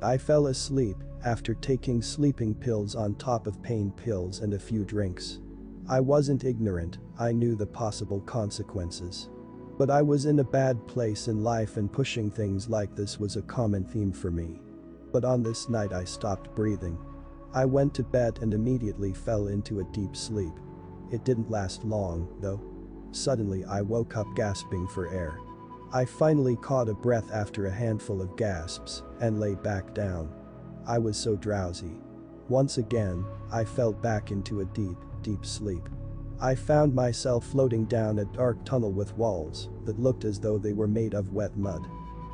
I fell asleep after taking sleeping pills on top of pain pills and a few drinks. I wasn't ignorant, I knew the possible consequences. But I was in a bad place in life and pushing things like this was a common theme for me. But on this night I stopped breathing. I went to bed and immediately fell into a deep sleep. It didn't last long, though. Suddenly I woke up gasping for air. I finally caught a breath after a handful of gasps and lay back down. I was so drowsy. Once again, I fell back into a deep, deep sleep. I found myself floating down a dark tunnel with walls that looked as though they were made of wet mud.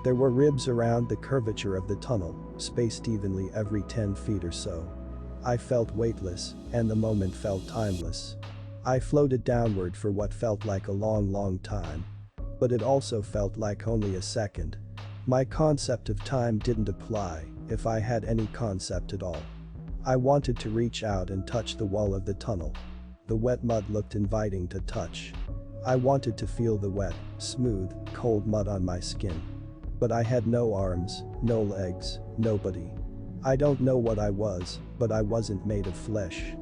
There were ribs around the curvature of the tunnel, spaced evenly every 10 feet or so. I felt weightless, and the moment felt timeless. I floated downward for what felt like a long, long time. But it also felt like only a second. My concept of time didn't apply, if I had any concept at all. I wanted to reach out and touch the wall of the tunnel. The wet mud looked inviting to touch. I wanted to feel the wet, smooth, cold mud on my skin. But I had no arms, no legs, nobody. I don't know what I was, but I wasn't made of flesh.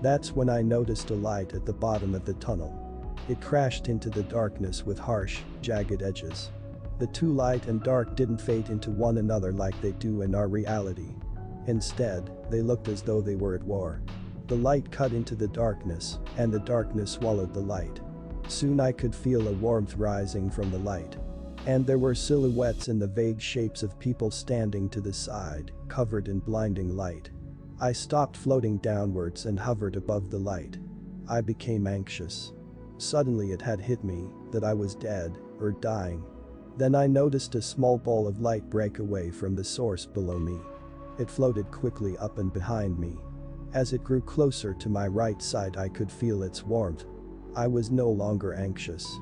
That's when I noticed a light at the bottom of the tunnel. It crashed into the darkness with harsh, jagged edges. The two light and dark didn't fade into one another like they do in our reality. Instead, they looked as though they were at war. The light cut into the darkness, and the darkness swallowed the light. Soon I could feel a warmth rising from the light. And there were silhouettes in the vague shapes of people standing to the side, covered in blinding light. I stopped floating downwards and hovered above the light. I became anxious. Suddenly it had hit me that I was dead or dying. Then I noticed a small ball of light break away from the source below me. It floated quickly up and behind me. As it grew closer to my right side I could feel its warmth. I was no longer anxious.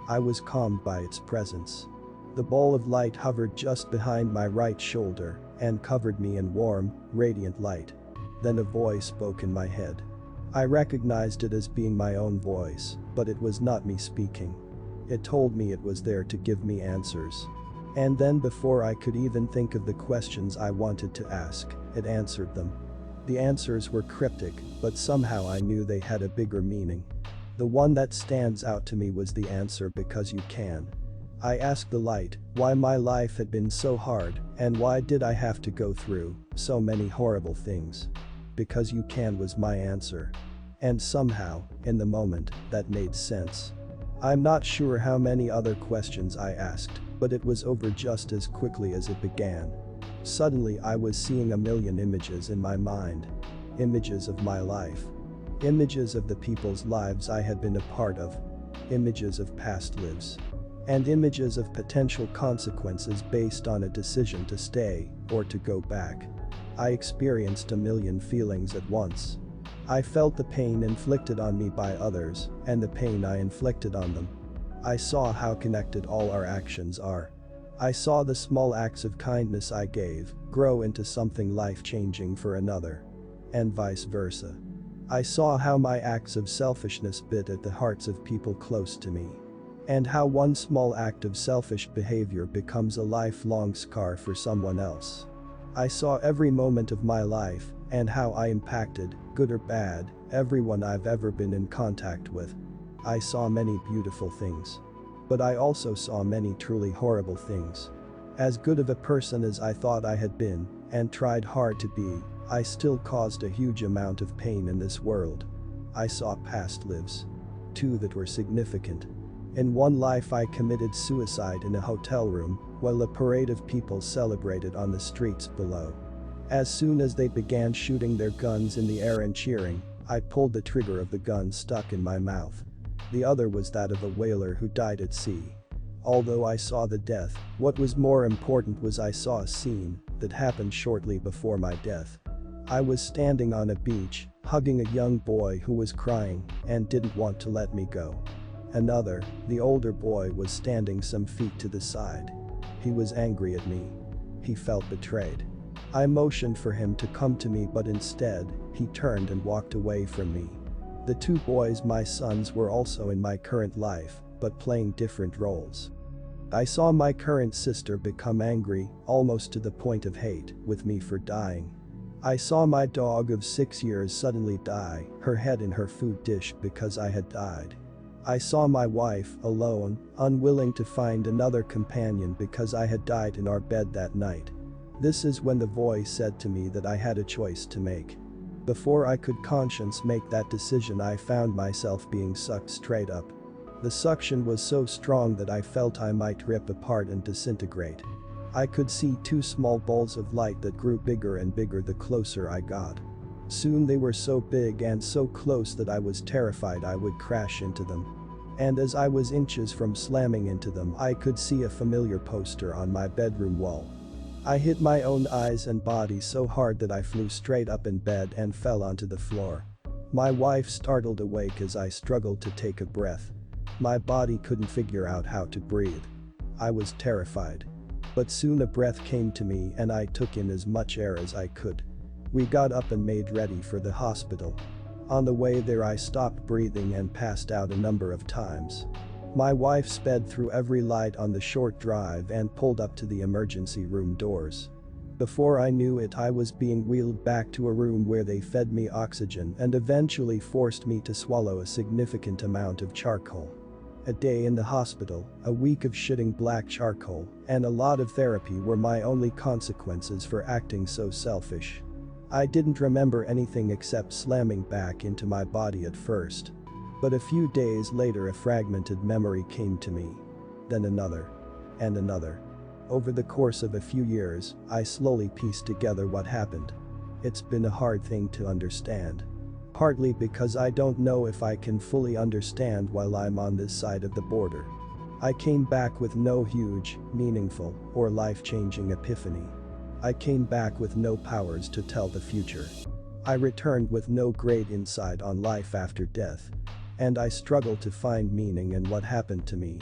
I was calmed by its presence. The ball of light hovered just behind my right shoulder and covered me in warm, radiant light. Then a voice spoke in my head. I recognized it as being my own voice, but it was not me speaking. It told me it was there to give me answers. And then before I could even think of the questions I wanted to ask, it answered them. The answers were cryptic, but somehow I knew they had a bigger meaning. The one that stands out to me was the answer because you can. I asked the light why my life had been so hard and why did I have to go through so many horrible things. Because you can was my answer. And somehow, in the moment, that made sense. I'm not sure how many other questions I asked, but it was over just as quickly as it began. Suddenly I was seeing a million images in my mind. Images of my life. Images of the people's lives I had been a part of. Images of past lives. And images of potential consequences based on a decision to stay or to go back. I experienced a million feelings at once. I felt the pain inflicted on me by others and the pain I inflicted on them. I saw how connected all our actions are. I saw the small acts of kindness I gave grow into something life-changing for another. And vice versa. I saw how my acts of selfishness bit at the hearts of people close to me. And how one small act of selfish behavior becomes a lifelong scar for someone else. I saw every moment of my life and how I impacted, good or bad, everyone I've ever been in contact with. I saw many beautiful things. But I also saw many truly horrible things. As good of a person as I thought I had been and tried hard to be, I still caused a huge amount of pain in this world. I saw past lives. 2 that were significant. In one life I committed suicide in a hotel room while a parade of people celebrated on the streets below. As soon as they began shooting their guns in the air and cheering, I pulled the trigger of the gun stuck in my mouth. The other was that of a whaler who died at sea. Although I saw the death, what was more important was I saw a scene that happened shortly before my death. I was standing on a beach, hugging a young boy who was crying and didn't want to let me go. Another, the older boy, was standing some feet to the side. He was angry at me. He felt betrayed. I motioned for him to come to me, but instead, he turned and walked away from me. The 2 boys, my sons, were also in my current life, but playing different roles. I saw my current sister become angry, almost to the point of hate, with me for dying. I saw my dog of 6 years suddenly die, her head in her food dish because I had died. I saw my wife, alone, unwilling to find another companion because I had died in our bed that night. This is when the voice said to me that I had a choice to make. Before I could conscience make that decision, I found myself being sucked straight up. The suction was so strong that I felt I might rip apart and disintegrate. I could see two small balls of light that grew bigger and bigger the closer I got. Soon they were so big and so close that I was terrified I would crash into them. And as I was inches from slamming into them, I could see a familiar poster on my bedroom wall. I hit my own eyes and body so hard that I flew straight up in bed and fell onto the floor. My wife startled awake as I struggled to take a breath. My body couldn't figure out how to breathe. I was terrified. But soon a breath came to me and I took in as much air as I could. We got up and made ready for the hospital. On the way there I stopped breathing and passed out a number of times. My wife sped through every light on the short drive and pulled up to the emergency room doors. Before I knew it, I was being wheeled back to a room where they fed me oxygen and eventually forced me to swallow a significant amount of charcoal. A day in the hospital, a week of shitting black charcoal, and a lot of therapy were my only consequences for acting so selfish. I didn't remember anything except slamming back into my body at first. But a few days later a fragmented memory came to me. Then another. And another. Over the course of a few years, I slowly pieced together what happened. It's been a hard thing to understand. Partly because I don't know if I can fully understand while I'm on this side of the border. I came back with no huge, meaningful, or life-changing epiphany. I came back with no powers to tell the future. I returned with no great insight on life after death. And I struggle to find meaning in what happened to me.